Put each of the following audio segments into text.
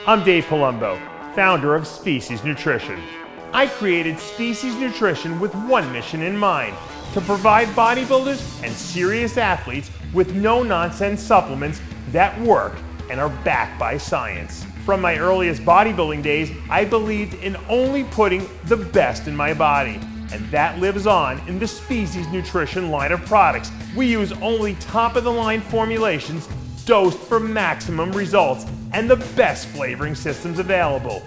I'm Dave Palumbo, founder of Species Nutrition. I created Species Nutrition with one mission in mind: to provide bodybuilders and serious athletes with no-nonsense supplements that work and are backed by science. From my earliest bodybuilding days, I believed in only putting the best in my body. And that lives on in the Species Nutrition line of products. We use only top-of-the-line formulations dosed for maximum results and the best flavoring systems available.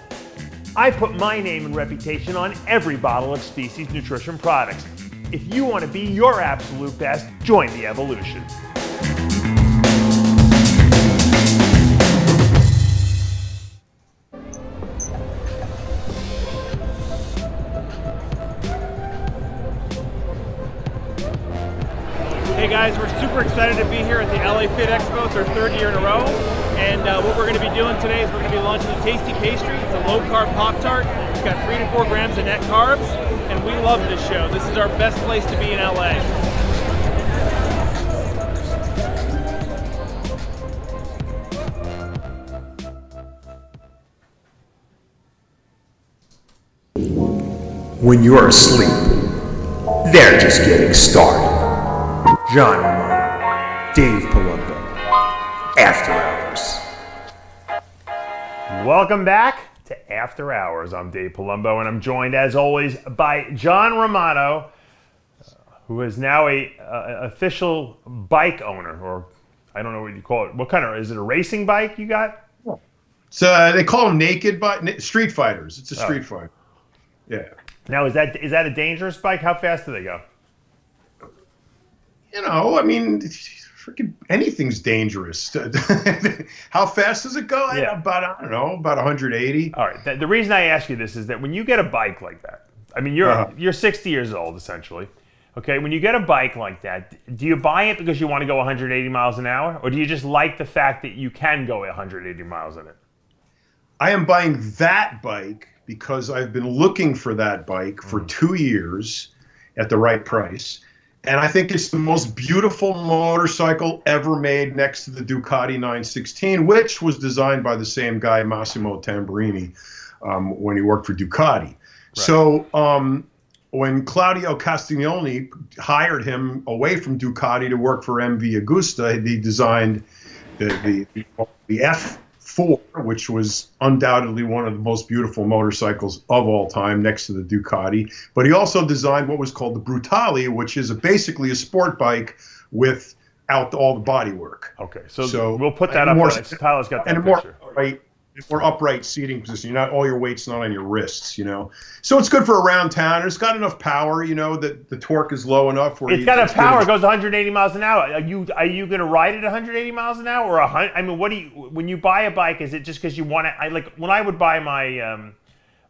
I put my name and reputation on every bottle of Species Nutrition products. If you want to be your absolute best, join the evolution. Hey guys, we're super excited to be here at the LA Fit Expo. It's our third year in a row. And what we're going to be doing today is we're going to be launching the Tasty Pastry. It's a low-carb Pop-Tart. It's got 3 to 4 grams of net carbs. And we love this show. This is our best place to be in LA. When you're asleep, they're just getting started. John Romano, Dave Palumbo, After Hours. Welcome back to After Hours. I'm Dave Palumbo, and I'm joined, as always, by John Romano, who is now a official bike owner, or I don't know what you call it. What kind of, is it a racing bike you got? So they call them street fighters. It's a street fighter. Yeah. Now, is that a dangerous bike? How fast do they go? You know, I mean, freaking anything's dangerous. How fast does it go? Yeah. About 180. All right. The reason I ask you this is that when you get a bike like that, I mean, you're 60 years old, essentially. Okay, when you get a bike like that, do you buy it because you want to go 180 miles an hour? Or do you just like the fact that you can go 180 miles in it? I am buying that bike because I've been looking for that bike for 2 years at the right price. And I think it's the most beautiful motorcycle ever made, next to the Ducati 916, which was designed by the same guy, Massimo Tamburini, when he worked for Ducati. Right. So when Claudio Castagnoli hired him away from Ducati to work for MV Agusta, he designed the F4, which was undoubtedly one of the most beautiful motorcycles of all time, next to the Ducati. But he also designed what was called the Brutale, which is basically a sport bike without all the body work. Okay, so we'll put that up. Tyler's got that picture. More upright seating position. You're not, all your weight's not on your wrists, you know. So it's good for around town. It's got enough power, you know, that the torque is low enough where it's got enough power. It goes 180 miles an hour. Are you going to ride it 180 miles an hour, or 100? I mean, when you buy a bike, is it just because you want it? Like when I would buy my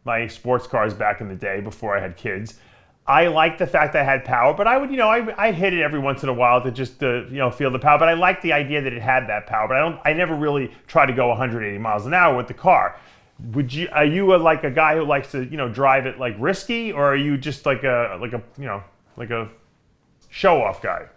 my sports cars back in the day before I had kids, I liked the fact that I had power, but I would, I hit it every once in a while to just, feel the power. But I liked the idea that it had that power. But I never really try to go 180 miles an hour with the car. Are you like a guy who likes to, drive it like risky, or are you just like a show off guy?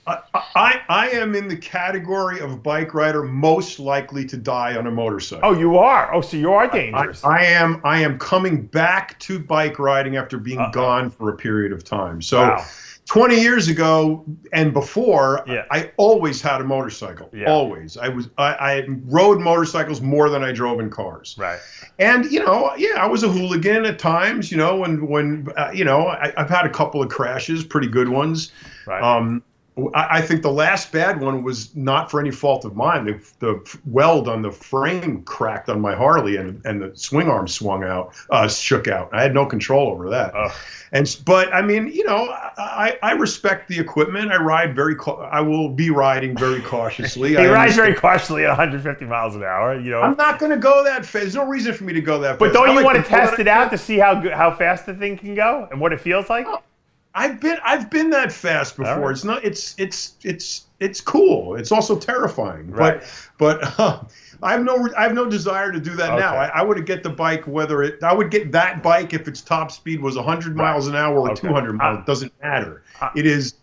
I am in the category of bike rider most likely to die on a motorcycle. Oh, you are? Oh, so you are dangerous. I am coming back to bike riding after being gone for a period of time. So 20 years ago and before, I always had a motorcycle. Yeah. Always. I rode motorcycles more than I drove in cars. Right. And, I was a hooligan at times, when I've had a couple of crashes, pretty good ones. Right. I think the last bad one was not for any fault of mine. The weld on the frame cracked on my Harley, and the swing arm shook out. I had no control over that. But I mean, I respect the equipment. I will be riding very cautiously. He rides very cautiously at 150 miles an hour. I'm not going to go that fast. There's no reason for me to go that fast. But don't you want to test it out to see how fast the thing can go and what it feels like? I've been that fast before. Right. It's not. It's cool. It's also terrifying. Right. But I have no desire to do that now. I would get the bike I would get that bike if its top speed was 100 miles an hour or 200 miles. It doesn't matter. It is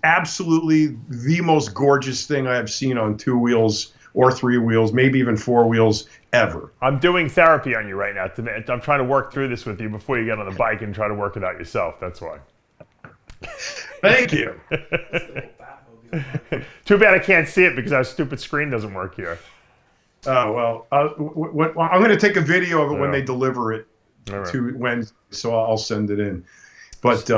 absolutely the most gorgeous thing I have seen on two wheels or 3 wheels, maybe even 4 wheels ever. I'm doing therapy on you right now. I'm trying to work through this with you before you get on the bike and try to work it out yourself. That's why. Thank you. Too bad I can't see it because our stupid screen doesn't work here. Oh, well, I'm going to take a video of it when they deliver it to Wednesday, so I'll send it in. But,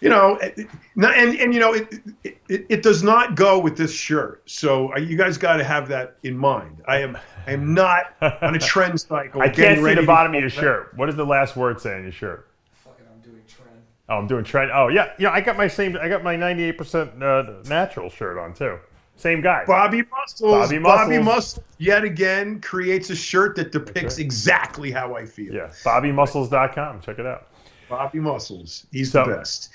you know, and you know, it does not go with this shirt. So you guys got to have that in mind. I am not on a trend cycle. I can't see the bottom of your shirt. What does the last word say on your shirt? Fucking, I'm doing trend. Oh, I'm doing trend. Oh, yeah. Yeah, I got my 98% natural shirt on, too. Same guy. Bobby Muscles yet again creates a shirt that depicts exactly how I feel. Yeah, BobbyMuscles.com. Check it out. Bobby Muscles. He's the best.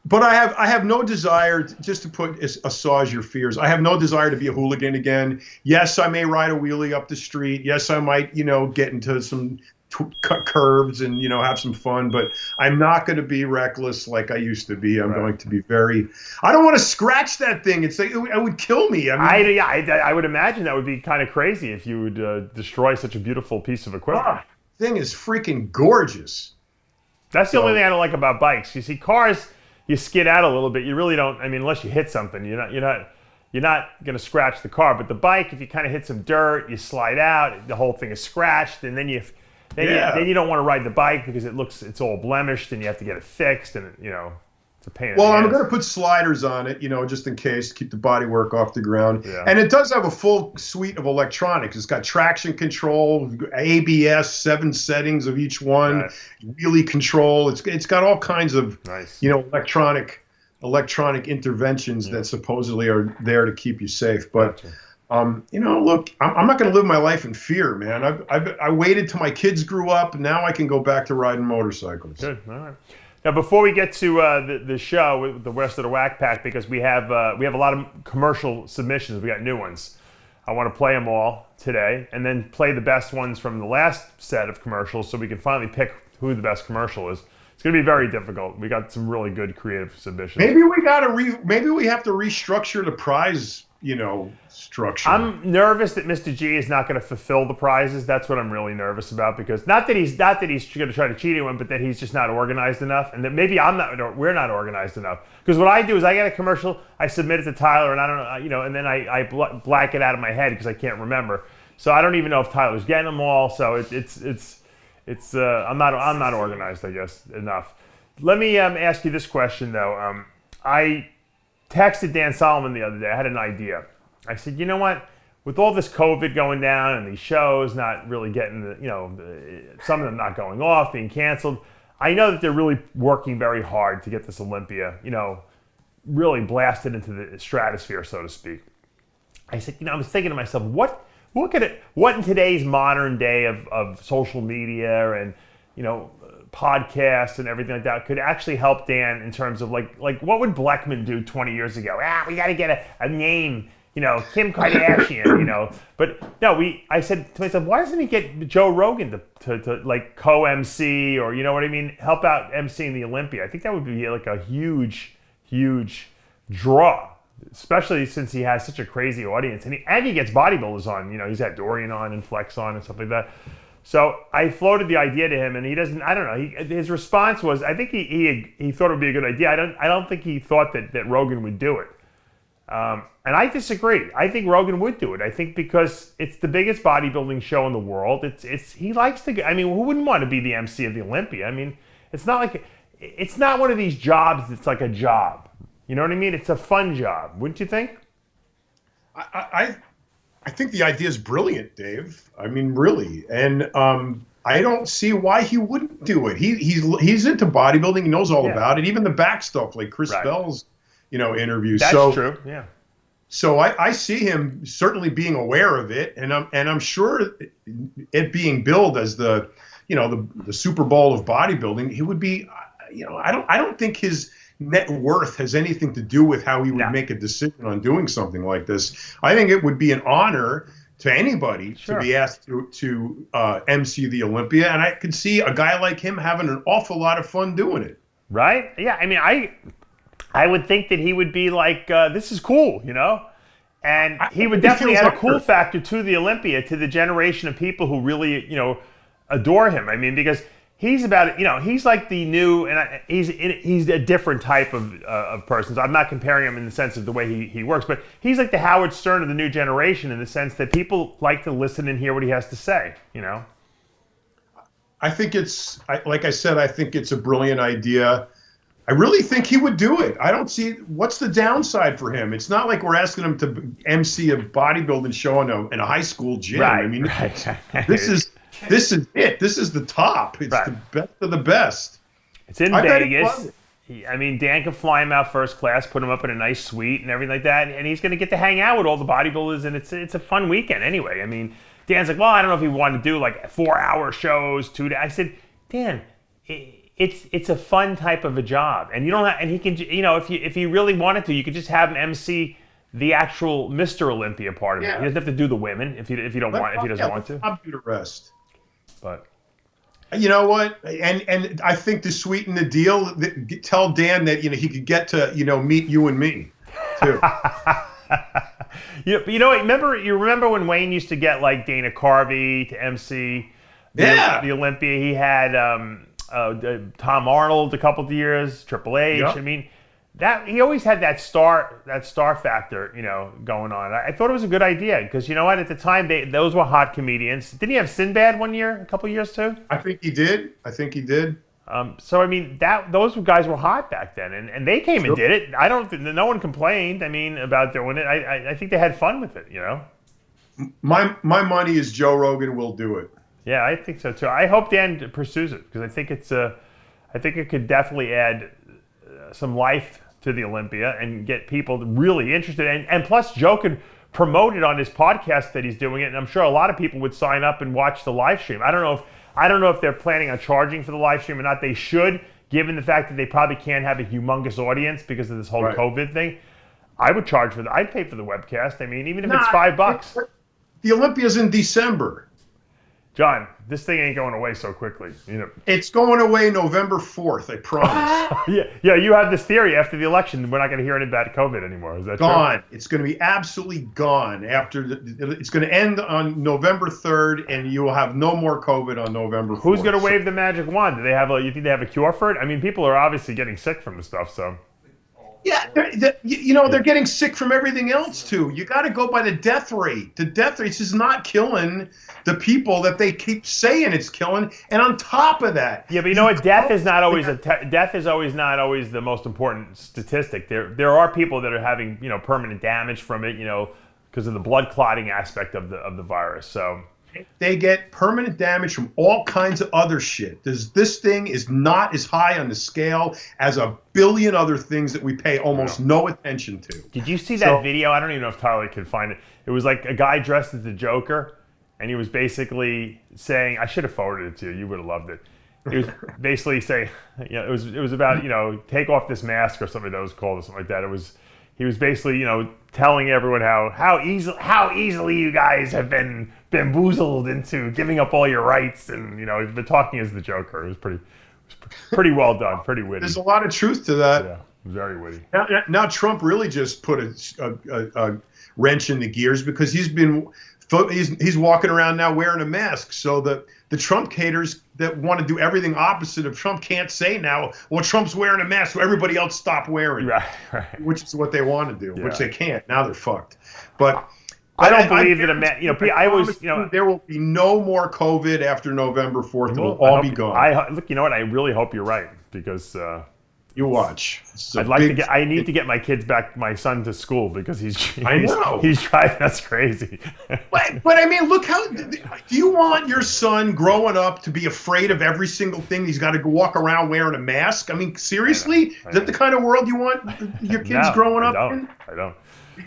But I have no desire, just to assuage your fears, I have no desire to be a hooligan again. Yes, I may ride a wheelie up the street. Yes, I might, you know, get into some curves and, you know, have some fun, but I'm not going to be reckless like I used to be. I'm going to be I don't want to scratch that thing. It's like, it would kill me. I mean, I would imagine that would be kind of crazy if you would destroy such a beautiful piece of equipment. Thing is freaking gorgeous. That's the only thing I don't like about bikes. You see, cars, you skid out a little bit. You really don't. I mean, unless you hit something, you're not going to scratch the car. But the bike, if you kind of hit some dirt, you slide out, the whole thing is scratched, and then you don't want to ride the bike because it's all blemished, and you have to get it fixed, and you know, it's a pain in the ass. I'm going to put sliders on it, you know, just in case, keep the bodywork off the ground. Yeah. And it does have a full suite of electronics. It's got traction control, ABS, 7 settings of each one, wheelie control. It's got all kinds of you know, electronic interventions that supposedly are there to keep you safe. But you know, look, I'm not going to live my life in fear, man. I waited till my kids grew up, and now I can go back to riding motorcycles. Good. All right. Now, before we get to the show with the rest of the Whack Pack, because we have a lot of commercial submissions, we got new ones. I want to play them all today, and then play the best ones from the last set of commercials, so we can finally pick who the best commercial is. It's going to be very difficult. We got some really good creative submissions. Maybe we have to restructure the prize, you know, structure. I'm nervous that Mr. G is not going to fulfill the prizes. That's what I'm really nervous about, because not that he's going to try to cheat anyone, but that he's just not organized enough, and that maybe we're not organized enough. Because what I do is I get a commercial, I submit it to Tyler, and I don't know, you know, and then I black it out of my head because I can't remember. So I don't even know if Tyler's getting them all. So I'm not organized, I guess, enough. Let me ask you this question though. I texted Dan Solomon the other day. I had an idea. I said, you know what? With all this COVID going down and these shows not really getting, some of them not going off, being canceled, I know that they're really working very hard to get this Olympia, really blasted into the stratosphere, so to speak. I said, I was thinking to myself, what in today's modern day of social media and, podcasts and everything like that could actually help Dan in terms of like what would Bleckman do 20 years ago? We got to get a name, Kim Kardashian, But no, I said to myself, why doesn't he get Joe Rogan to like co-MC or, help out emceeing the Olympia? I think that would be like a huge, huge draw, especially since he has such a crazy audience. And he gets bodybuilders on, he's had Dorian on and Flex on and stuff like that. So I floated the idea to him, and he doesn't. I don't know. His response was, I think he thought it would be a good idea. I don't think he thought that Rogan would do it. And I disagree. I think Rogan would do it. I think because it's the biggest bodybuilding show in the world. He likes to. I mean, who wouldn't want to be the MC of the Olympia? I mean, it's not one of these jobs that's like a job. You know what I mean? It's a fun job, wouldn't you think? I think the idea is brilliant, Dave. I mean, really. And I don't see why he wouldn't do it. He's into bodybuilding. He knows all about it. Even the back stuff, like Chris Bell's, interviews. That's true. Yeah. So I see him certainly being aware of it, and I'm sure it being billed as the Super Bowl of bodybuilding, he would be. I don't think his net worth has anything to do with how he would make a decision on doing something like this. I think it would be an honor to anybody to be asked to MC the Olympia, and I could see a guy like him having an awful lot of fun doing it. Right? Yeah. I mean, I would think that he would be like, this is cool, And he would definitely add a cool factor to the Olympia, to the generation of people who really, adore him. I mean, because he's about, he's like the new, and he's a different type of person. So I'm not comparing him in the sense of the way he works, but he's like the Howard Stern of the new generation in the sense that people like to listen and hear what he has to say, I think like I said, I think it's a brilliant idea. I really think he would do it. I don't see what's the downside for him. It's not like we're asking him to MC a bodybuilding show in a high school gym. Right, I mean, right. this is it. This is the top. It's the best of the best. It's in Vegas. Dan can fly him out first class, put him up in a nice suite and everything like that, and he's going to get to hang out with all the bodybuilders, and it's a fun weekend anyway. I mean, Dan's like, well, I don't know if he wanted to do like 4-hour shows, 2 days. I said, Dan, it's a fun type of a job, and you don't have, and he can, if he really wanted to, you could just have him MC the actual Mr. Olympia part of it. He doesn't have to do the women if he doesn't want to. I'll do the rest. But you know what? And I think to sweeten the deal, tell Dan that he could get to meet you and me too. You remember when Wayne used to get like Dana Carvey to MC the Olympia? He had Tom Arnold a couple of years, Triple H. Yep. I mean, that he always had that star factor, going on. I thought it was a good idea because you know what? At the time, those were hot comedians. Didn't he have Sinbad a couple of years too? I think he did. So I mean, those guys were hot back then, and they came and did it. No one complained. I mean, about doing it. I think they had fun with it. My money is Joe Rogan will do it. Yeah, I think so too. I hope Dan pursues it because I think it could definitely add some life to the Olympia and get people really interested. And plus, Joe could promote it on his podcast that he's doing it, and I'm sure a lot of people would sign up and watch the live stream. I don't know if they're planning on charging for the live stream or not. They should, given the fact that they probably can't have a humongous audience because of this whole COVID thing. I would charge for I'd pay for the webcast. I mean, even if it's $5. The Olympia's in December. John, this thing ain't going away so quickly. It's going away November 4th, I promise. Yeah. You have this theory after the election. We're not going to hear anything about COVID anymore. Is that gone? True? It's going to be absolutely gone. It's going to end on November 3rd, and you will have no more COVID on November 4th. Who's going to wave the magic wand? You think they have a cure for it? I mean, people are obviously getting sick from the stuff, so. Yeah, they're getting sick from everything else too. You got to go by the death rate. The death rate is not killing the people that they keep saying it's killing. And on top of that, yeah, but you know what? Death is not always not always the most important statistic. There are people that are having permanent damage from it, because of the blood clotting aspect of the virus. So. They get permanent damage from all kinds of other shit. This thing is not as high on the scale as a billion other things that we pay almost no attention to. Did you see that video? I don't even know if Tyler could find it. It was like a guy dressed as the Joker, and he was basically saying, I should have forwarded it to you. You would have loved it. He was basically saying, it was about, take off this mask or something that was called or something like that. He was basically, telling everyone how easily you guys have been bamboozled into giving up all your rights, and he's been talking as the Joker. It was pretty well done, pretty witty. There's a lot of truth to that. Yeah, very witty. Now Trump really just put a wrench in the gears because he's walking around now wearing a mask. So the Trump haters that want to do everything opposite of Trump can't say now, well, Trump's wearing a mask, so everybody else stop wearing it. Right. Which is what they want to do, which they can't. Now they're fucked. But I don't believe that I always, there will be no more COVID after November 4th. It will all be gone. Look, you know what? I really hope you're right because you watch. I need to get my son to school because he's driving us crazy. but I mean, look do you want your son growing up to be afraid of every single thing? He's got to walk around wearing a mask. I mean, seriously, is that the kind of world you want your kids growing up in? I don't.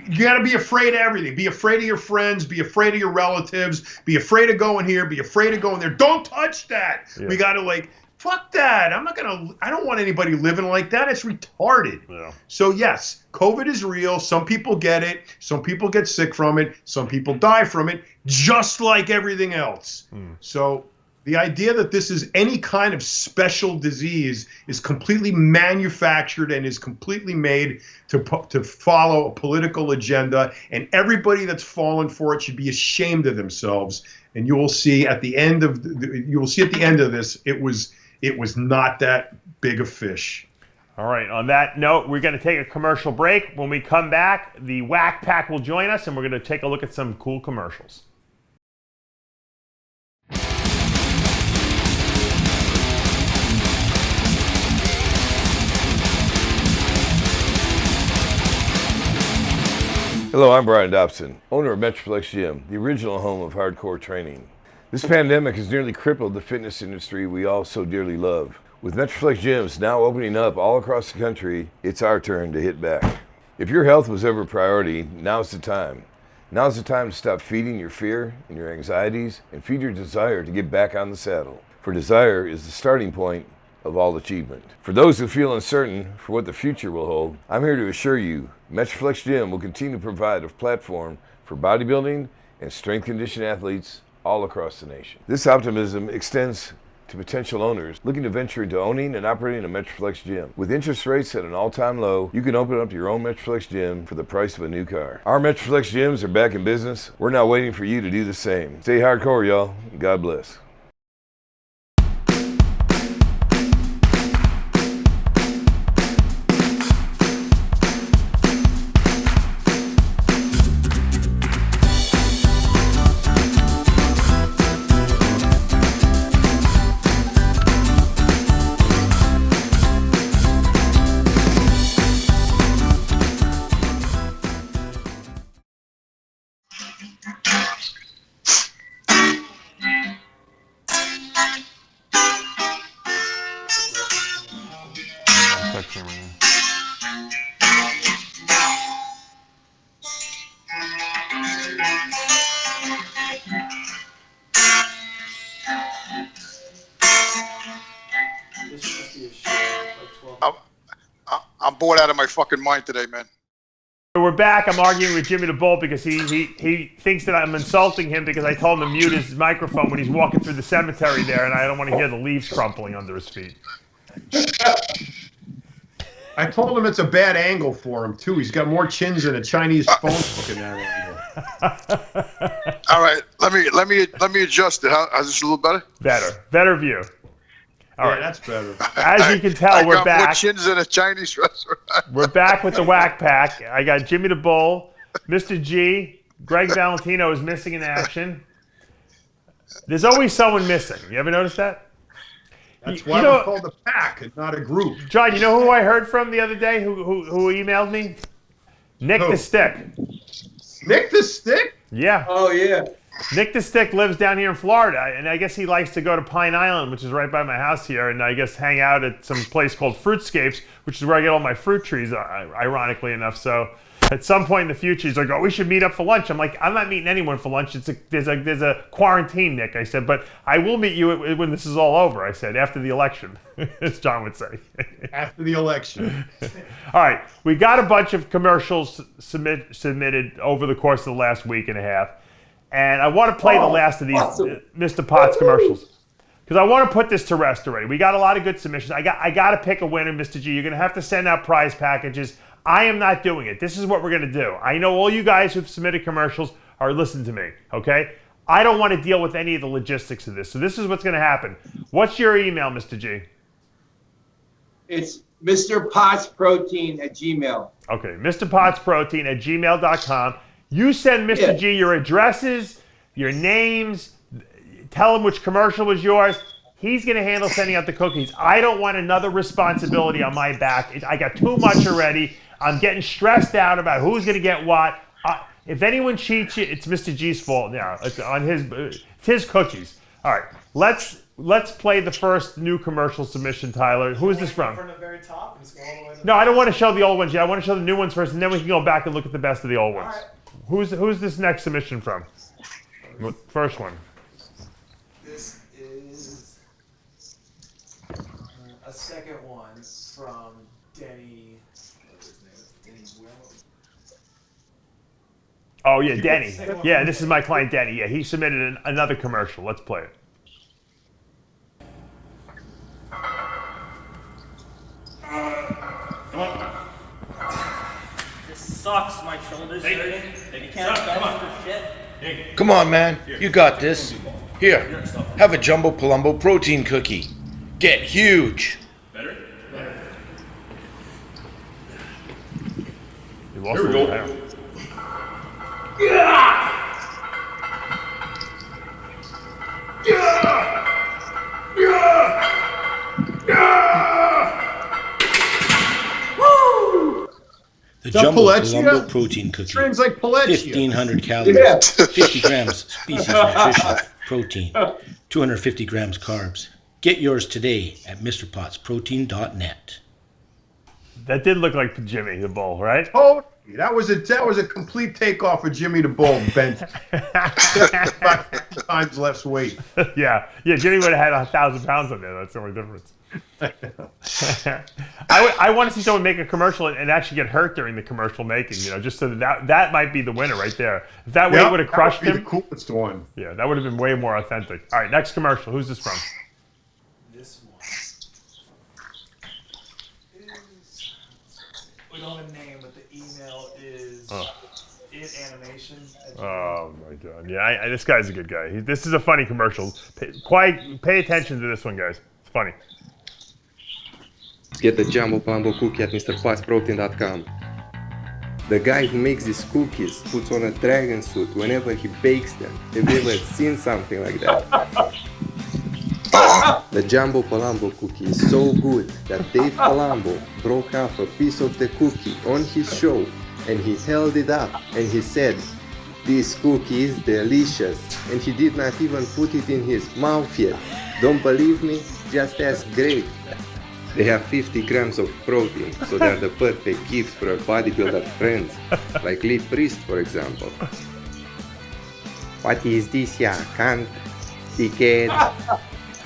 You got to be afraid of everything. Be afraid of your friends. Be afraid of your relatives. Be afraid of going here. Be afraid of going there. Don't touch that. Yeah. We got to fuck that. I don't want anybody living like that. It's retarded. Yeah. So yes, COVID is real. Some people get it. Some people get sick from it. Some people die from it, just like everything else. So The idea that this is any kind of special disease is completely manufactured and is completely made to follow a political agenda, and everybody that's fallen for it should be ashamed of themselves. And you will see at the end of this, it was not that big a fish. All right, on that note, we're going to take a commercial break. When we come back, the Whack Pack will join us, and we're going to take a look at some cool commercials. Hello, I'm Brian Dobson, owner of Metroflex Gym, the original home of hardcore training. This pandemic has nearly crippled the fitness industry we all so dearly love. With Metroflex gyms now opening up all across the country, it's our turn to hit back. If your health was ever a priority, now's the time. Now's the time to stop feeding your fear and your anxieties and feed your desire to get back on the saddle. For desire is the starting point of all achievement. For those who feel uncertain for what the future will hold, I'm here to assure you Metroflex Gym will continue to provide a platform for bodybuilding and strength conditioning athletes all across the nation. This optimism extends to potential owners looking to venture into owning and operating a Metroflex Gym. With interest rates at an all-time low, you can open up your own Metroflex Gym for the price of a new car. Our Metroflex Gyms are back in business. We're now waiting for you to do the same. Stay hardcore, y'all. God bless. I'm bored out of my fucking mind today, man. We're back. I'm arguing with Jimmy the Bull because he thinks that I'm insulting him because I told him to mute his microphone when he's walking through the cemetery there, and I don't want to hear the leaves crumpling under his feet. I told him it's a bad angle for him too. He's got more chins than a Chinese phone book in that angle. All right, let me adjust it. How's this a little better? Better view. All right, that's better. As you can tell, we're back. I got more chins than a Chinese restaurant. We're back with the Whack Pack. I got Jimmy the Bull, Mr. G, Greg Valentino is missing in action. There's always someone missing. You ever notice that? That's why we're called a pack and not a group. John, you know who I heard from the other day who emailed me? Nick the Stick. Nick the Stick? Yeah. Oh, yeah. Nick the Stick lives down here in Florida, and I guess he likes to go to Pine Island, which is right by my house here, and I guess hang out at some place called Fruitscapes, which is where I get all my fruit trees, ironically enough. So at some point in the future, he's like, oh, we should meet up for lunch. I'm like, I'm not meeting anyone for lunch. There's a quarantine, Nick. I said, but I will meet you when this is all over, I said, after the election, as John would say. After the election. All right, we got a bunch of commercials submitted over the course of the last week and a half. And I want to play the last of these Mr. Potts commercials because I want to put this to rest already. We got a lot of good submissions. I got to pick a winner, Mr. G. You're going to have to send out prize packages. I am not doing it. This is what we're going to do. I know all you guys who've submitted commercials are listening to me, okay? I don't want to deal with any of the logistics of this. So this is what's going to happen. What's your email, Mr. G? It's mrpottsprotein@gmail. Okay, mrpottsprotein@gmail.com. You send Mr. G your addresses, your names, tell him which commercial was yours. He's going to handle sending out the cookies. I don't want another responsibility on my back. I got too much already. I'm getting stressed out about who's going to get what. If anyone cheats you, it's Mr. G's fault now. It's on his cookies. All right, let's play the first new commercial submission, Tyler. Who is this from? From the very top and just go all the way to the No, I don't want to show the old ones yet. I want to show the new ones first, and then we can go back and look at the best of the old ones. All right. Who's this next submission from? First one. This is a second one from Denny. What's his name? Denny Guillermo. Oh yeah, Denny. Yeah, this is my client Denny. Yeah, he submitted another commercial. Let's play it. This sucks. My shoulder's hurting. You can't bench for shit. Come on, man. You got this. Here, have a Jumbo Palumbo protein cookie. Get huge. Here we go. The Jumbo Palumbo protein cookie. Trains like Paletia. 1,500 calories, 50 grams species nutrition, protein, 250 grams carbs. Get yours today at MrPottsProtein.net. That did look like Jimmy the Bull, right? Oh, that was a complete takeoff of Jimmy the Bull bench. About 50 times less weight. Yeah, Jimmy would have had 1,000 pounds on there. That's the only difference. I want to see someone make a commercial and actually get hurt during the commercial making, just so that might be the winner right there. If that weight would have crushed him, the coolest one. Yeah, that would have been way more authentic. All right, next commercial. Who's this from? This one is, we don't have a name, but the email is itanimation. Oh my God! Yeah, this guy's a good guy. This is a funny commercial. Pay attention to this one, guys. It's funny. Get the Jumbo Palumbo cookie at MrPottsProtein.com. The guy who makes these cookies puts on a dragon suit whenever he bakes them. Have you ever seen something like that? The Jumbo Palumbo cookie is so good that Dave Palumbo broke off a piece of the cookie on his show and he held it up and he said, "This cookie is delicious," and he did not even put it in his mouth yet. Don't believe me? Just ask Greg. They have 50 grams of protein, so they're the perfect gift for a bodybuilder friends, like Lee Priest, for example. What is this, ya cunt? Dickhead.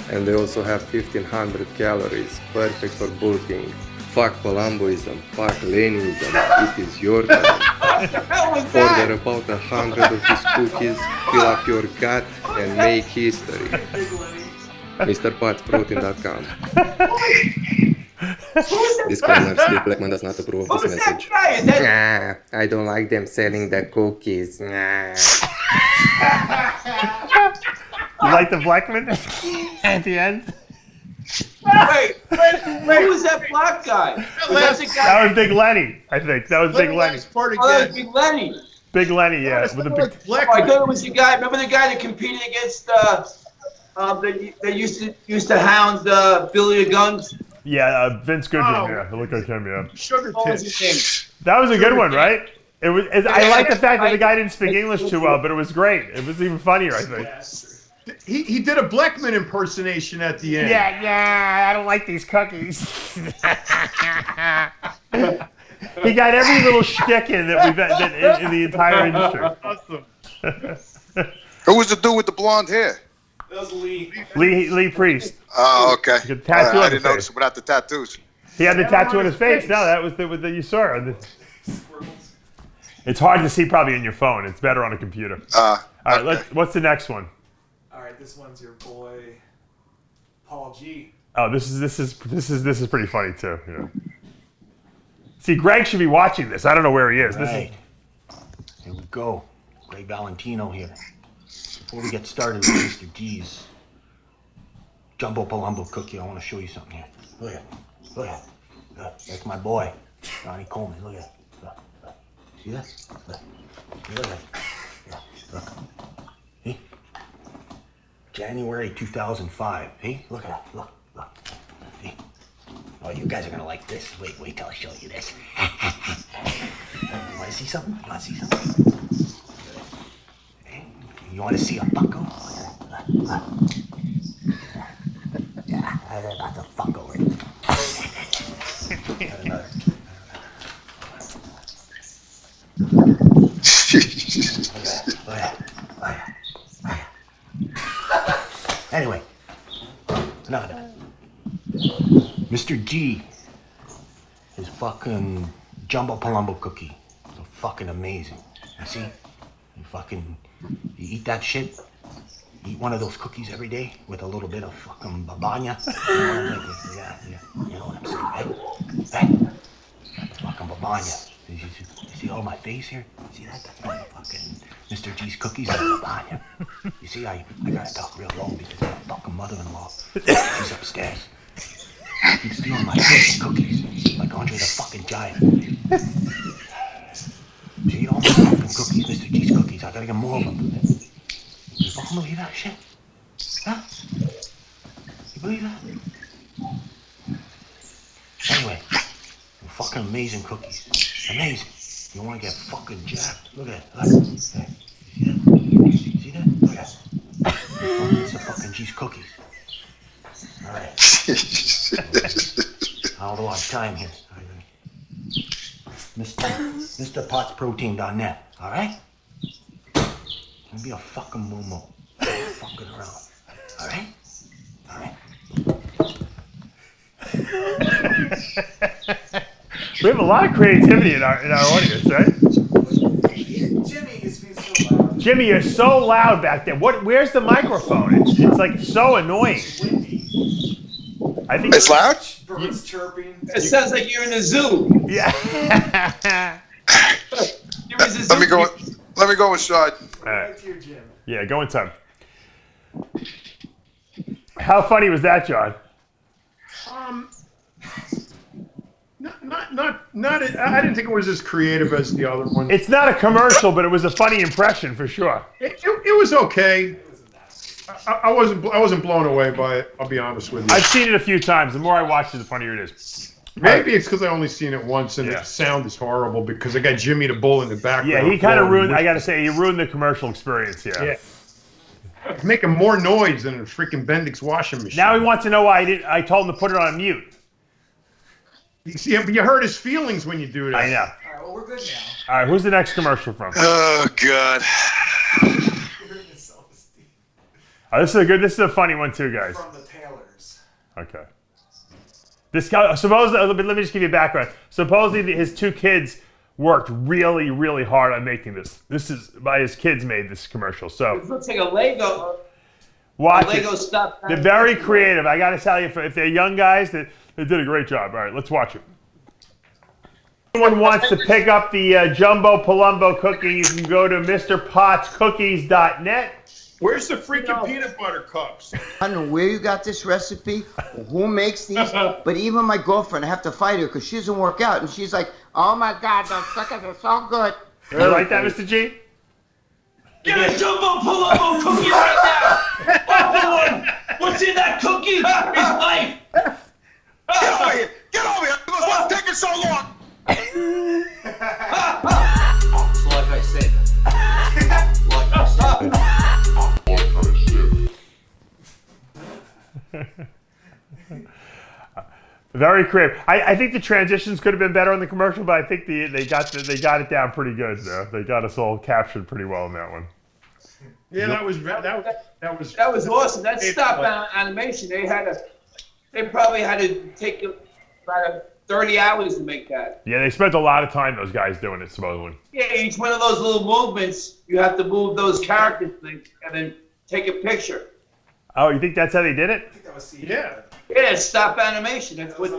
And they also have 1,500 calories, perfect for bulking. Fuck Palumboism, fuck Lenism, it is your time. Order about 100 of these cookies, fill up your gut, and make history. MrPottsProtein.com. Disclaimer, Steve Blackman does not approve of this message. Nah, I don't like them selling the cookies. Nah. You like the Blackman at the end? Wait, who was that black guy? That was Big Lenny, I think. That was Big Lenny. Oh, that was Big Lenny. Big Lenny, yeah. With the big... I thought it was the guy. Remember the guy that competed against they used to hound Billy the Guns? Yeah, Vince Goodwin. Yeah, look like him. Yeah. Sugar Tits. That was a good one, right? It was. I like the fact that the guy didn't speak English too well, but it was great. It was even funnier, I think. He did a Blackman impersonation at the end. Yeah, I don't like these cookies. He got every little shtick in that we've in the entire industry. Awesome. Who was the dude with the blonde hair? That was Lee. Lee Priest. Oh, okay. The tattoo I on didn't his notice face. him without the tattoos. He had the tattoo on his face. No, that was the you saw it. It's hard to see probably in your phone. It's better on a computer. All right, okay. what's the next one? All right, this one's your boy, Paul G. Oh, this is pretty funny too. Yeah. See, Greg should be watching this. I don't know where he is. Right. Here we go. Greg Valentino here. Before we get started with Mr. G's Jumbo Palumbo cookie, I want to show you something here. Look at it. Look at it. That's my boy, Ronnie Coleman. Look at it. Look. See that? Look. Look at it. Yeah, look. See? January 2005. See? Look at it. Look. See? Oh, you guys are going to like this. Wait till I show you this. You want to see something? You want to see a fucko? Yeah, that's a fucko right there. Anyway, enough of that. Mr. G, his fucking Jumbo Palumbo cookie. It's fucking amazing. You see? You eat that shit, eat one of those cookies every day with a little bit of fucking babanya. Yeah, you know what I'm saying, right? fucking babanya. You see all my face here? See that? That's my fucking Mr. G's cookies and babanya. You see, I gotta talk real low because my fucking mother-in-law, she's upstairs. She keeps stealing my fucking cookies like Andre the fucking Giant. See all my fucking cookies, Mr. G's cookies. I gotta get more of them. You fucking believe that shit? Huh? You believe that? Anyway, fucking amazing cookies. Amazing. You wanna get fucking jacked? Look at it. Look. See that? Look at it. It's the fucking G's cookies. Alright. I don't know what time here. MrPotsProtein.net. Alright? Don't be a fucking moo-moo. Fucking around. Alright? Alright. We have a lot of creativity in our audience, right? Jimmy is being so loud. Jimmy, you're so loud back there. Where's the microphone? It's like so annoying. I think It's loud? Birds chirping. It sounds like you're in a zoo. Yeah. Let me go inside. All right. Right to your gym. Yeah, go inside. How funny was that, John? Not. I didn't think it was as creative as the other one. It's not a commercial, but it was a funny impression for sure. It was okay. I wasn't blown away by it. I'll be honest with you. I've seen it a few times. The more I watch it, the funnier it is. Maybe it's because I only seen it once, and the sound is horrible because I got Jimmy the Bull in the background. Yeah, he kind of ruined. I got to say, he ruined the commercial experience. Yeah. It's making more noise than a freaking Bendix washing machine. Now he wants to know why I told him to put it on mute. You see, but you hurt his feelings when you do that. I know. All right, well, we're good now. All right, who's the next commercial from? Oh, God. Oh, this is a funny one too, guys. From the Taylors. Okay. This guy, let me just give you a background. Supposedly his two kids worked really, really hard on making this. This is by his kids made this commercial. So It looks like a Lego. watch a Lego it. stuff. They're very creative. I got to tell you, if they're young guys, they did a great job. All right, let's watch it. If anyone wants to pick up the Jumbo Palumbo cookie, you can go to MrPotsCookies.net. Where's the freaking peanut butter cups? I don't know where you got this recipe, or who makes these, but even my girlfriend, I have to fight her because she doesn't work out, and she's like, oh my God, those cookies are so good. You like that, Mr. G? Get a Jumbo Palumbo cookie right now! What's in that cookie is life! Get over here! Get over here! What's taking so long? It's like I said. Like I said. Very creative. I think the transitions could have been better in the commercial, but I think they got it down pretty good. Though. They got us all captured pretty well in that one. Yeah, that was awesome. That stop animation. They probably had to take about 30 hours to make that. Yeah, they spent a lot of time, those guys, doing it, supposedly. Yeah, each one of those little movements, you have to move those character things and then take a picture. Oh, you think that's how they did it? I think that was CG. Yeah, it's stop animation. That's what.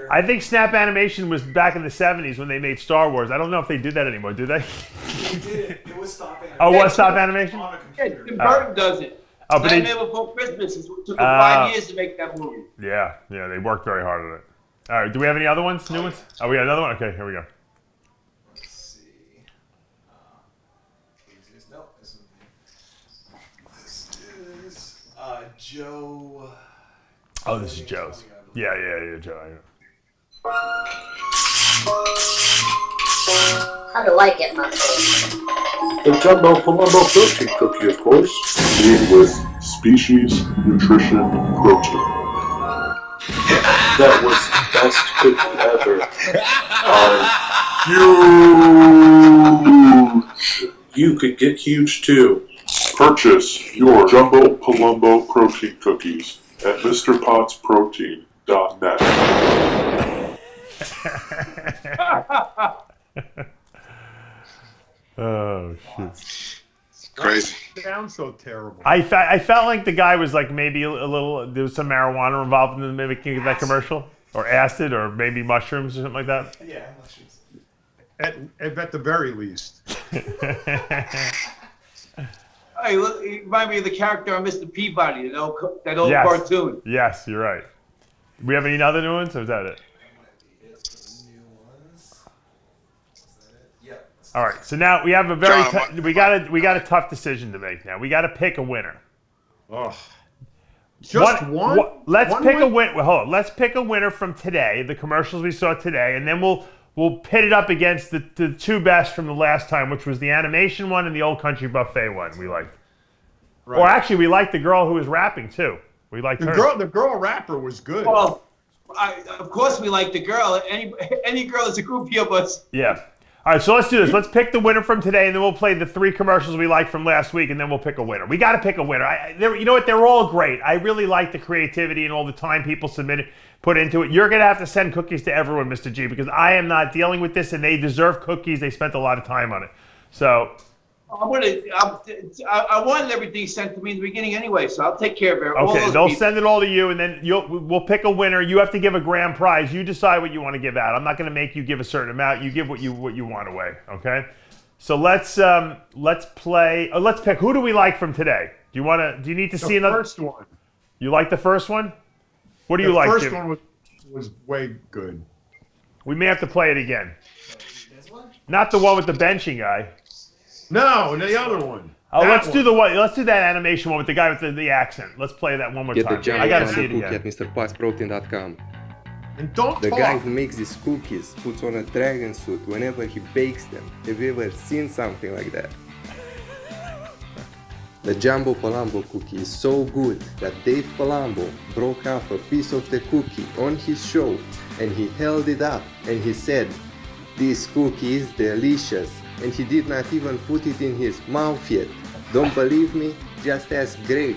I think Snap Animation was back in the 70s when they made Star Wars. I don't know if they do that anymore, do they? They did it. It was stop animation. Oh, what, stop animation? On a Yeah, computer. Tim Burton does it. Oh, but they, Nightmare Before Christmas. It took them 5 years to make that movie. yeah, they worked very hard on it. All right, do we have any other ones, new ones? Oh, we got another one? Okay, here we go. Let's see. Nope, this is Joe. Oh, this is Joe's. Yeah, Joe. I know. How do I get muscle? The Jumbo Palumbo protein cookie, of course. Made with species, nutrition, protein. That was the best cookie ever. Huge! You could get huge too. Purchase your Jumbo Palumbo protein cookies at MrPotsProtein.net. Oh, shit. Crazy. Sounds so terrible. I felt like the guy was like maybe a little, there was some marijuana involved in the making of that commercial. Or acid, or maybe mushrooms or something like that. Yeah, mushrooms. at the very least. Hey, look, you remind me of the character on Mr. Peabody, that old cartoon. Yes, you're right. We have any other new ones, or is that it? All right, so now we have a we got a tough decision to make now. We got to pick a winner. Oh. Just one? Let's pick a winner. Well, hold on. Let's pick a winner from today, the commercials we saw today, and then we'll pit it up against the two best from the last time, which was the animation one and the Old Country Buffet one we liked. Right. Or actually, we liked the girl who was rapping too. We liked her. The girl rapper was good. Well, of course we like the girl. Any girl is a groupie of us. Yeah. All right, so let's do this. Let's pick the winner from today, and then we'll play the 3 commercials we liked from last week, and then we'll pick a winner. We got to pick a winner. You know what? They're all great. I really like the creativity and all the time people put into it. You're going to have to send cookies to everyone, Mr. G, because I am not dealing with this, and they deserve cookies. They spent a lot of time on it. So I wanted everything sent to me in the beginning anyway, so I'll take care of it. Okay, they'll send it all to you, and then we'll pick a winner. You have to give a grand prize. You decide what you want to give out. I'm not going to make you give a certain amount. You give what you want away. Okay. So let's play. Let's pick. Who do we like from today? Do you need to see another? The first one. You like the first one? What do you like, Jim? The first one was way good. We may have to play it again. Not the one with the benching guy. No, the other one. Oh, let's do that animation one with the guy with the accent. Let's play that one more time. I gotta see it again. At MrPottsProtein.com. And don't The talk. guy who makes these cookies puts on a dragon suit whenever he bakes them. Have you ever seen something like that? The Jumbo Palumbo cookie is so good that Dave Palumbo broke off a piece of the cookie on his show, and he held it up and he said, "This cookie is delicious," and he did not even put it in his mouth yet. Don't believe me? Just ask Greg.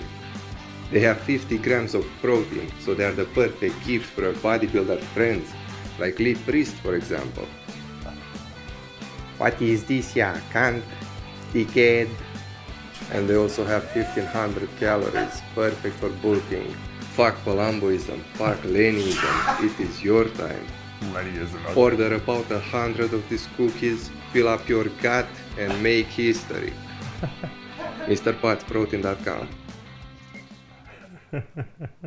They have 50 grams of protein, so they are the perfect gift for our bodybuilder friends, like Lee Priest, for example. What is this, ya cunt? Dickhead. And they also have 1500 calories, perfect for bulking. Fuck Palumboism, fuck Lennyism, it is your time. Lennyism. Order about 100 of these cookies, fill up your gut, and make history. MrPottsProtein.com.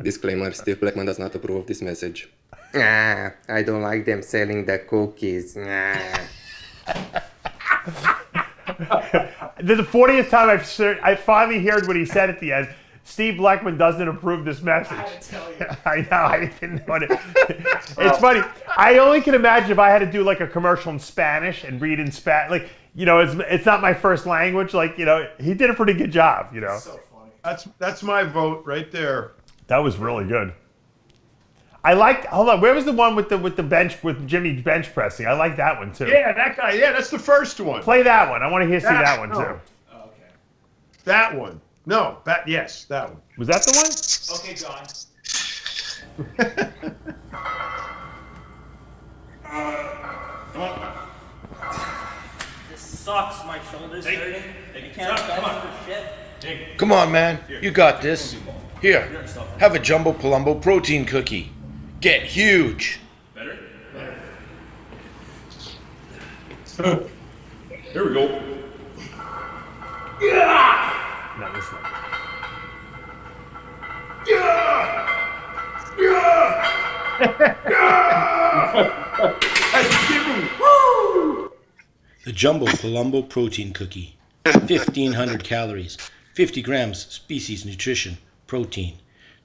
Disclaimer, Steve Blackman does not approve of this message. I don't like them selling the cookies. This is the 40th time I finally heard what he said at the end. Steve Blackman doesn't approve this message. I know, I didn't know it. It's funny. I only can imagine if I had to do like a commercial in Spanish and read in Spanish. Like, it's not my first language. Like, he did a pretty good job, That's so funny. That's my vote right there. That was really good. I liked. Hold on, where was the one with the bench with Jimmy bench pressing? I like that one too. Yeah, that guy. Yeah, that's the first one. Play that one. I want to see that one too. Oh, okay. That one. No, yes, that one. Was that the one? Okay, John. This sucks. My shoulder's hurting. You can't come on for shit. Come on, man. You got this. Here, have a Jumbo Palumbo protein cookie. Get huge. Better? Here we go. No, this one. The Jumbo Palumbo protein cookie. 1,500 calories, 50 grams species nutrition, protein,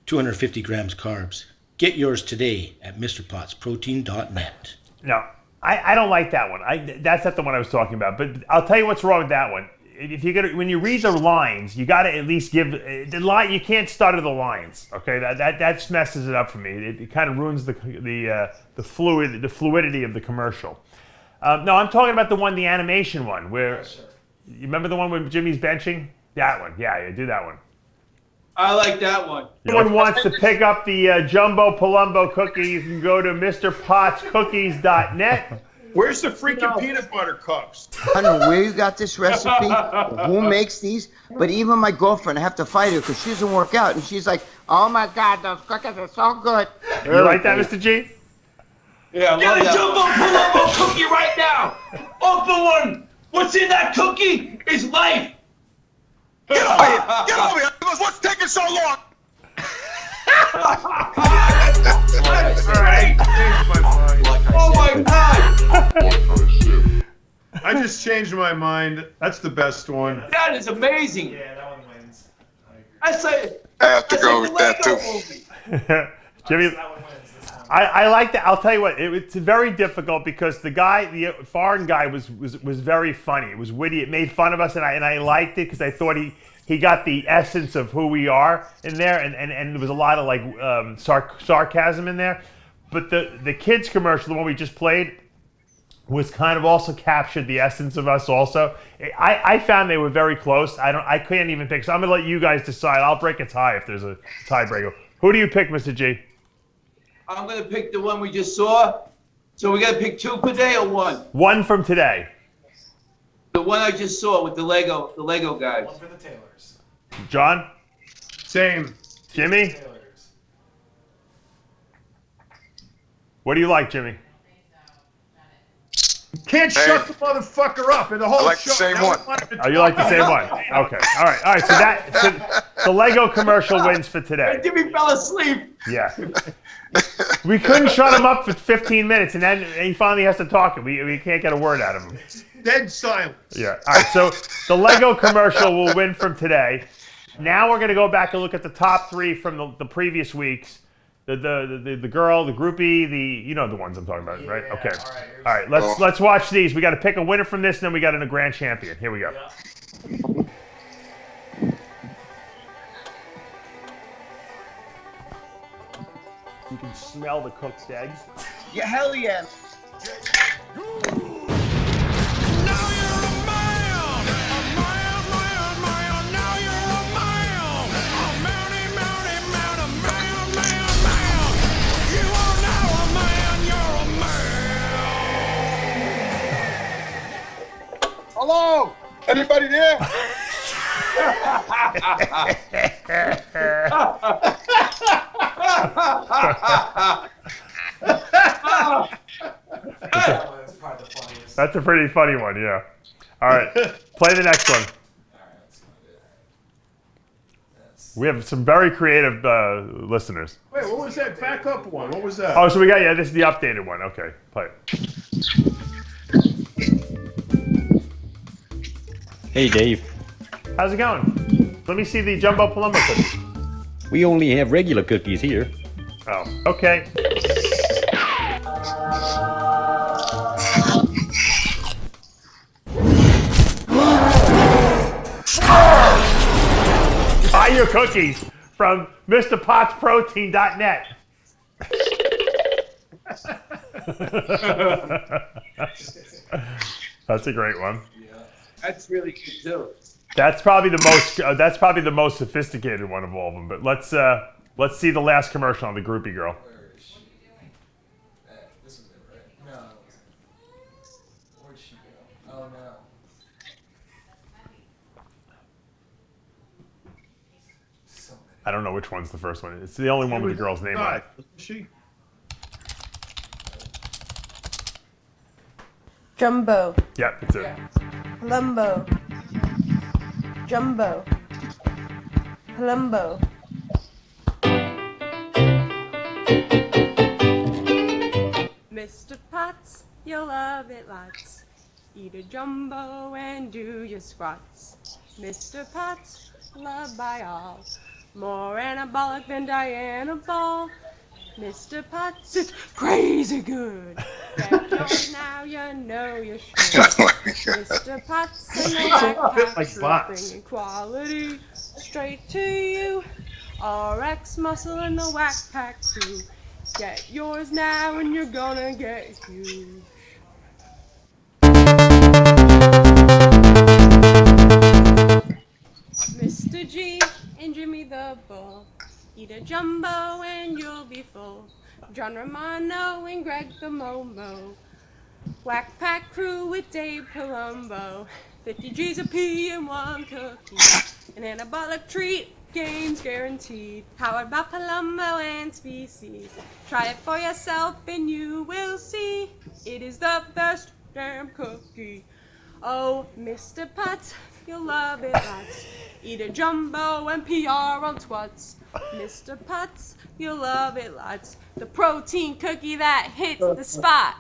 250 grams carbs. Get yours today at MrPottsProtein.net. No, I don't like that one. That's not the one I was talking about. But I'll tell you what's wrong with that one. If when you read the lines, you got to at least give the line. You can't stutter the lines. Okay, that messes it up for me. It kind of ruins the fluidity of the commercial. No, I'm talking about the animation one where you remember the one with Jimmy's benching. That one, yeah, do that one. I like that one. If anyone wants to pick up the Jumbo Palumbo cookie, you can go to MrPottsCookies.net. Where's the freaking peanut butter cups? I don't know where you got this recipe, who makes these, but even my girlfriend, I have to fight her because she doesn't work out, and she's like, "Oh my God, those cookies are so good." You like that, Mr. G? Yeah, Get a Jumbo Palumbo cookie right now! All for one! What's in that cookie is life! Get over here! Get over here! He goes, what's taking so long? That's great! Oh my God! I just changed my mind. That's the best one. That is amazing. Yeah, that one wins. I say. I have to go with that too. Jimmy, I like that. I'll tell you what. It's very difficult because the foreign guy was very funny. It was witty. It made fun of us, and I liked it because I thought he got the essence of who we are in there, and there was a lot of like sarcasm in there. But the kids commercial, the one we just played, was kind of also captured the essence of us also. I found they were very close. I couldn't even pick. So I'm gonna let you guys decide. I'll break a tie if there's a tiebreaker. Who do you pick, Mr. G? I'm gonna pick the one we just saw. So we gotta pick two per day or one? One from today. The one I just saw with the Lego guys. One for the Taylors. John? Same. Jimmy? Taylors. What do you like, Jimmy? Can't shut the motherfucker up in the whole I like show. the same one. Oh, you like the same one? Okay. All right. So the Lego commercial wins for today. Jimmy fell asleep. Yeah. We couldn't shut him up for 15 minutes, and then he finally has to talk. We can't get a word out of him. Dead silence. Yeah. All right. So the Lego commercial will win from today. Now we're gonna go back and look at the top three from the previous weeks. The girl, the groupie, you know the ones I'm talking about, right? Okay. All right. Let's watch these. We got to pick a winner from this, and then we got a grand champion. Here we go. Yeah. You can smell the cooked eggs. Yeah, hell yeah. Hello? Anybody there? That's a pretty funny one, yeah. All right, play the next one. We have some very creative listeners. Wait, what was that backup one? What was that? Oh, so this is the updated one. Okay, play it. Hey, Dave. How's it going? Let me see the Jumbo Palumbo cookies. We only have regular cookies here. Oh, okay. Buy your cookies from MrPottsProtein.net. That's a great one. That's really good too. That's probably the most sophisticated one of all of them. But let's see the last commercial on the groupie girl. This was it, right? No. Where'd she go? Oh no. I don't know which one's the first one. It's the only one with the girl's name on it. She? Jumbo. Yeah, that's it. Palumbo. Jumbo. Palumbo. Mr. Potts, you'll love it lots. Eat a jumbo and do your squats. Mr. Potts, loved by all. More anabolic than Diana Ball. Mr. Potts, it's crazy good. Get yours now, you know you should. Mr. Potts and the backpack crew bringing quality straight to you. RxMuscle and the Whack Pack crew. Get yours now and you're gonna get huge. Mr. G and Jimmy the Bull. Eat a jumbo and you'll be full. John Romano and Greg the Momo. Whack Pack crew with Dave Palumbo. 50 G's a pea and one cookie. An anabolic treat gains guaranteed. How about Palumbo and Species? Try it for yourself and you will see. It is the best damn cookie. Oh, Mr. Potts, you'll love it lots. Eat a jumbo and PR on twats. Mr. Potts, you'll love it lots. The protein cookie that hits the spot.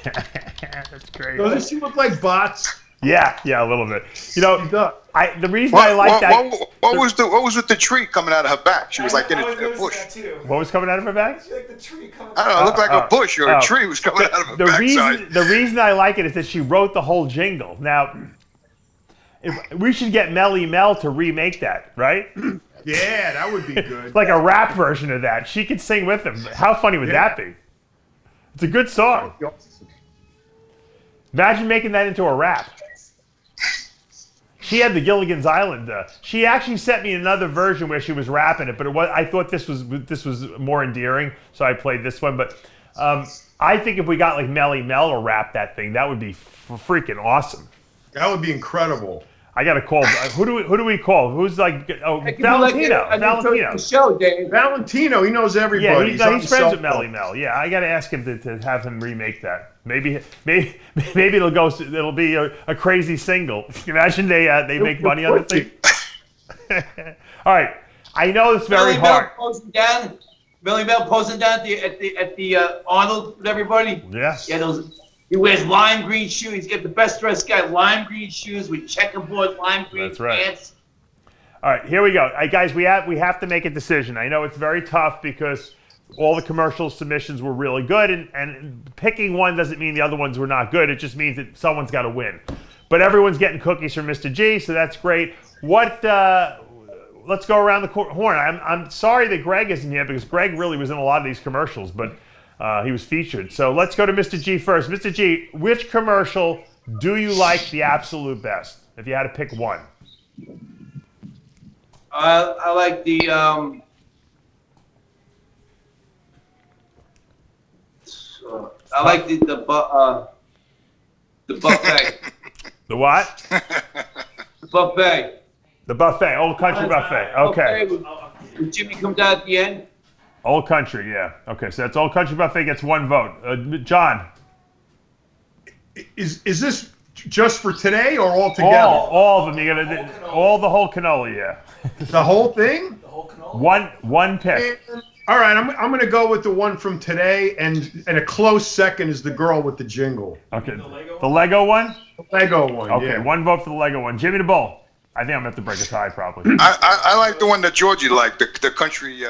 That's great. Doesn't she look like bots? Yeah, a little bit. You know, the reason I like that. What was with the tree coming out of her back? She was like in a bush. What was coming out of her back? I don't know. It looked like a bush or a tree was coming out of her backside. The reason I like it is that she wrote the whole jingle. Now, we should get Melly Mel to remake that, right? Yeah, that would be good. Like a rap version of that. She could sing with him. How funny would that be? It's a good song. Imagine making that into a rap. She had the Gilligan's Island. She actually sent me another version where she was rapping it, but I thought this was more endearing, so I played this one. But I think if we got like Melly Mel to rap that thing, that would be freaking awesome. That would be incredible. I got to call. Who do we call? Who's like? Oh, Valentino. Valentino. Show, Dave. Valentino. He knows everybody. Yeah, he's friends with Melly Mel. Yeah, I got to ask him to have him remake that. Maybe it'll go. It'll be a crazy single. Imagine they make money on the thing. All right, I know it's very hard. Melly Mel posing down at the Arnold with everybody. Yes. Yeah, those. He wears lime green shoes. He's got the best dressed guy. Lime green shoes with checkerboard lime green That's right. pants. All right, here we go. All right, guys, we have to make a decision. I know it's very tough because all the commercial submissions were really good, and picking one doesn't mean the other ones were not good. It just means that someone's got to win. But everyone's getting cookies from Mr. G, so that's great. Let's go around the horn. I'm sorry that Greg isn't here because Greg really was in a lot of these commercials, but he was featured. So let's go to Mr. G first. Mr. G, which commercial do you like the absolute best? If you had to pick one. I like the buffet. The what? The buffet. The buffet. Old Country Buffet. Okay. When Jimmy comes out at the end. Old Country, yeah. Okay, so that's Old Country Buffet gets one vote. John. Is this just for today or all together? All of them. You gotta the whole cannoli, yeah. The whole thing? The whole cannoli. One pick. All right, I'm going to go with the one from today, and a close second is the girl with the jingle. Okay. The Lego one? The Lego one. Okay, yeah. One vote for the Lego one. Jimmy the Bull. I think I'm going to have to break a tie probably. I like the one that Georgie liked, the country.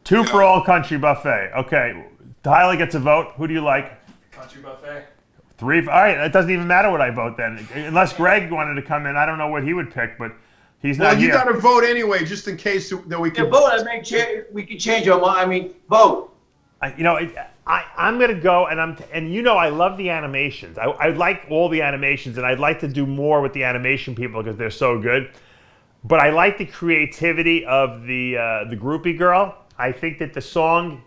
Two for All Country Buffet. Okay. Tyler gets a vote. Who do you like? Country Buffet. Three. All right. It doesn't even matter what I vote then. Unless Greg wanted to come in. I don't know what he would pick, but he's not here. Well, you got to vote anyway, just in case that we can vote. We can change our mind. I mean, vote. I'm going to go, and I love the animations. I like all the animations, and I'd like to do more with the animation people because they're so good. But I like the creativity of the groupie girl. I think that the song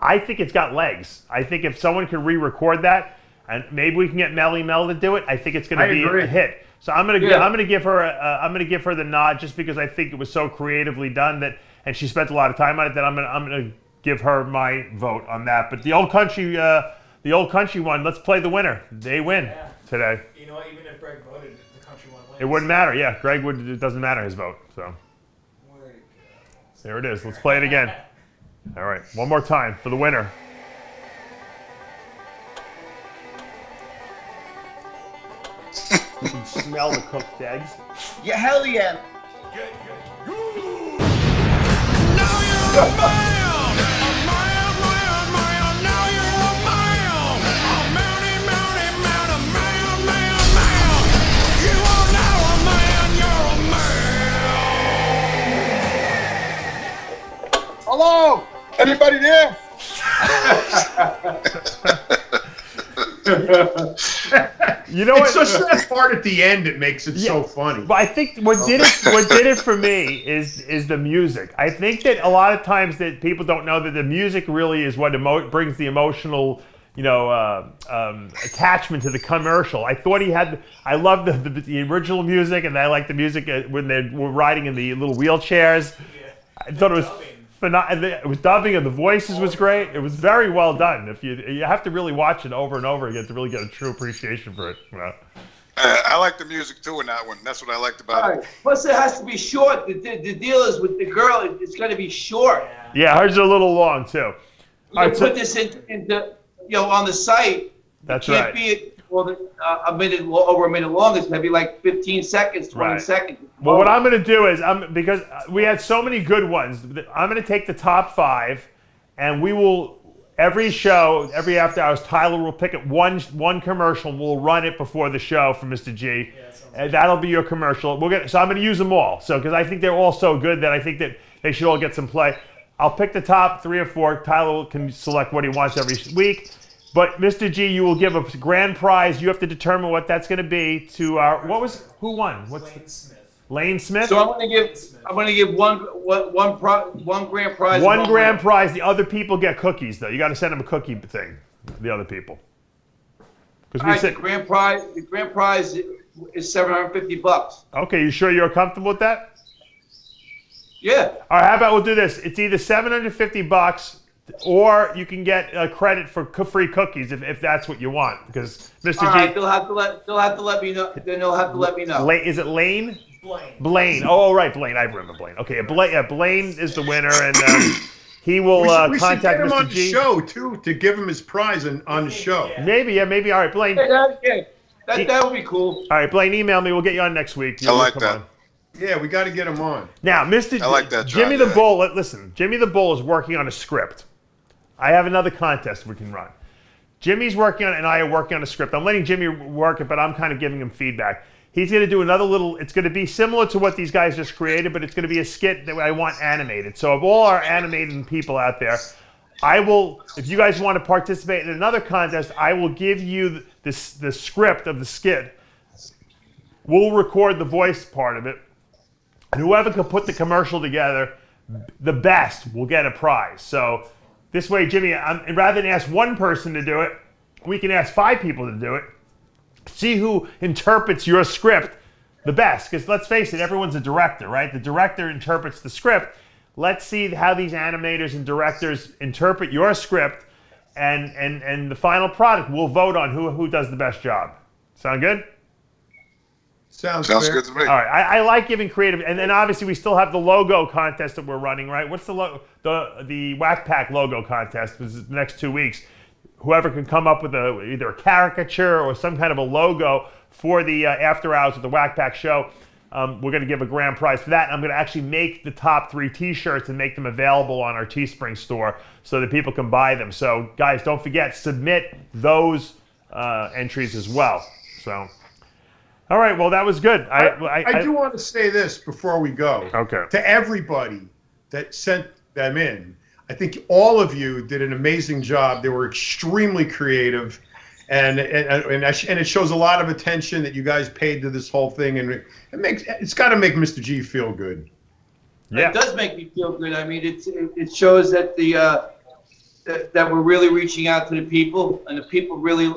I think it's got legs. I think if someone can re-record that, and maybe we can get Melly Mel to do it, I think it's going to be a hit. So I'm going to give her the nod just because I think it was so creatively done and she spent a lot of time on it that I'm going to give her my vote on that. But the old country one, let's play the winner. They win today. You know what? Even if Greg voted, the country one wins. It wouldn't matter. Yeah, Greg would. It doesn't matter his vote. So there it is. Let's play it again. All right, one more time for the winner. You can smell the cooked eggs. Yeah, hell yeah. Hello, anybody there? You know it's just that part at the end that makes it so funny. But I think what did it for me is the music. I think that a lot of times that people don't know that the music really is what brings the emotional attachment to the commercial. I thought he had. I love the original music, and I like the music when they were riding in the little wheelchairs. Yeah. I thought it was phenomenal. It was dubbing, and the voices was great. It was very well done. If you have to really watch it over and over again to really get a true appreciation for it. I like the music too in that one. That's what I liked about it. Plus, it has to be short. The deal is with the girl, it's going to be short. Yeah, hers are a little long too. You put this into on the site. That's it can't be over a minute long. It's going to be like 15 seconds, 20 seconds. Well, what I'm going to do is, because we had so many good ones, I'm going to take the top 5, and we will. Every show, every after hours, Tyler will pick up one commercial, and we'll run it before the show for Mr. G. And that'll be your commercial. So I'm going to use them all. So because I think they're all so good that I think that they should all get some play. I'll pick the top 3 or 4. Tyler can select what he wants every week. But Mr. G, you will give a grand prize. You have to determine what that's going to be to our. Who won? Lane Smith. Lane Smith. So I'm going to give one grand prize. One grand prize. The other people get cookies though. You got to send them a cookie thing. The other people. Because the grand prize is $750. Okay, you sure you're comfortable with that? Yeah. All right. How about we'll do this? It's either $750 or you can get a credit for free cookies if that's what you want. Because Mr. G. All right, they'll have to let me know. Then they'll have to let me know. Is it Lane? Blaine. Oh, right, Blaine. I remember Blaine. Okay, Blaine is the winner, and he will we contact should get him Mr. on G. the show too to give him his prize on the show. Yeah. Maybe. All right, Blaine. That would be cool. All right, Blaine, email me. We'll get you on next week. I like that. On. Yeah, we got to get him on. Now, Mr. I like that, John, Jimmy the Bull. Listen, Jimmy the Bull is working on a script. I have another contest we can run. Jimmy's working on it, and I are working on a script. I'm letting Jimmy work it, but I'm kind of giving him feedback. He's going to do another little, it's going to be similar to what these guys just created, but it's going to be a skit that I want animated. So of all our animated people out there, I will, if you guys want to participate in another contest, I will give you the script of the skit. We'll record the voice part of it. And whoever can put the commercial together, the best will get a prize. So this way, Jimmy, rather than ask one person to do it, we can ask 5 people to do it. See who interprets your script the best. Because let's face it, everyone's a director, right? The director interprets the script. Let's see how these animators and directors interpret your script, and the final product, we'll vote on who does the best job. Sound good? Sounds good to me. All right, I like giving creative, and then obviously we still have the logo contest that we're running, right? What's the the Whack Pack logo contest? This is the next 2 weeks. Whoever can come up with either a caricature or some kind of a logo for the after hours of the Whack Pack show, we're going to give a grand prize for that. I'm going to actually make the top 3 T-shirts and make them available on our Teespring store so that people can buy them. So guys, don't forget, submit those entries as well. So. All right, well, that was good. I do want to say this before we go. Okay. To everybody that sent them in, I think all of you did an amazing job. They were extremely creative, and it shows a lot of attention that you guys paid to this whole thing, and it's got to make Mr. G feel good. Yeah. It does make me feel good. I mean, it shows that that we're really reaching out to the people, and the people really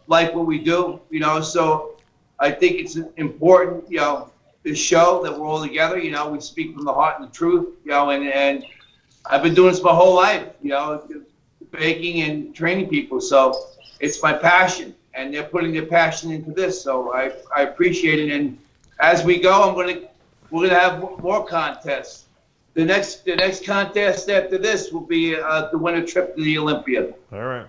like what we do. So I think it's important, this show that we're all together. We speak from the heart and the truth. And I've been doing this my whole life. Baking and training people. So it's my passion, and they're putting their passion into this. So I appreciate it. And as we go, we're gonna have more contests. The next contest after this will be the winter trip to the Olympia. All right.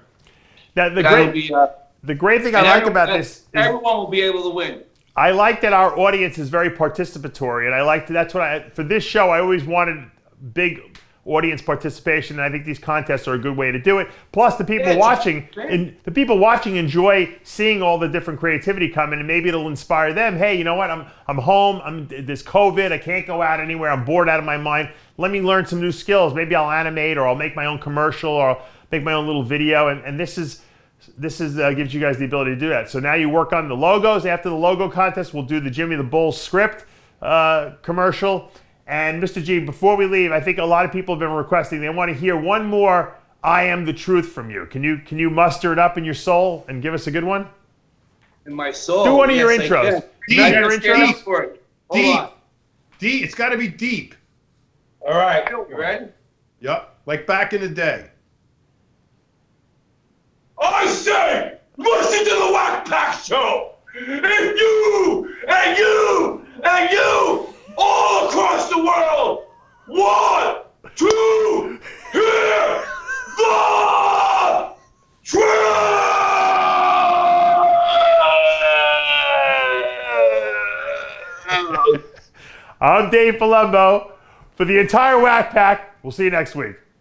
Now the great thing I like about this is everyone will be able to win. I like that our audience is very participatory, and I like that's what for this show I always wanted big audience participation, and I think these contests are a good way to do it. Plus, the people watching enjoy seeing all the different creativity come in, and maybe it'll inspire them. Hey, you know what? I'm home. There's COVID. I can't go out anywhere. I'm bored out of my mind. Let me learn some new skills. Maybe I'll animate, or I'll make my own commercial, or I'll make my own little video. And this gives you guys the ability to do that. So now you work on the logos. After the logo contest, we'll do the Jimmy the Bull script commercial. And Mr. G, before we leave, I think a lot of people have been requesting, they want to hear one more I am the truth from you. Can you muster it up in your soul and give us a good one? In my soul. Do one of your yes, I intros. can. Do I your gotta stand intros. up for it. Hold Deep. on. Deep. It's got to be deep. All right. You ready? Yep. Like back in the day. I say, listen to the Whack Pack Show! And you, and you, and you, all across the world, want to hear the truth! I'm Dave Palumbo. For the entire Whack Pack, we'll see you next week.